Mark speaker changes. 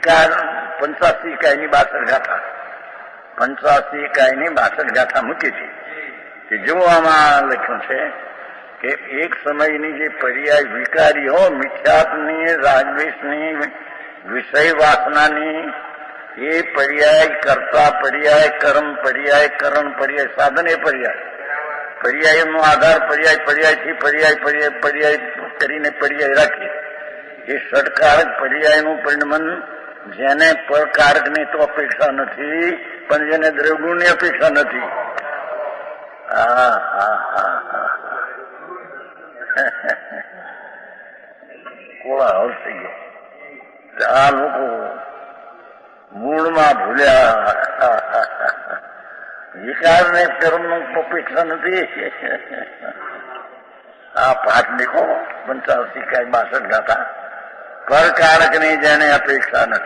Speaker 1: વિકાર 85 ઇકાઈની 62 ગાથા 85 ઇકાઈની 62 ગાથા મૂકી છે કે જો આમાં લખ્યું છે કે એક સમયની જે પર્યાય વિકારીઓ મિથ્યાત્વની, રાગદ્વેષની, વિષય વાસનાની, એ પર્યાય કર્તા પર્યાય, કર્મ પર્યાય, કરણ પર્યાય, સાધન એ પર્યાયનો આધાર પર્યાયથી પર્યાય કરીને પર્યાય રાખીએ. એ ષડકારક પર્યાયનું પરિણમન જેને પરકારકની તો અપેક્ષા નથી, પણ જેને દ્રવગુણની અપેક્ષા નથી. કોળાહલ થઈ ગયો. આ લોકો મૂળમાં ભૂલ્યા. વિકાર ને કર્મનું અપેક્ષા નથી. આ પાઠ લીખો 85 ઇકાઈ 62 ગાથા. પરકારકની જેને અપેક્ષા નથી.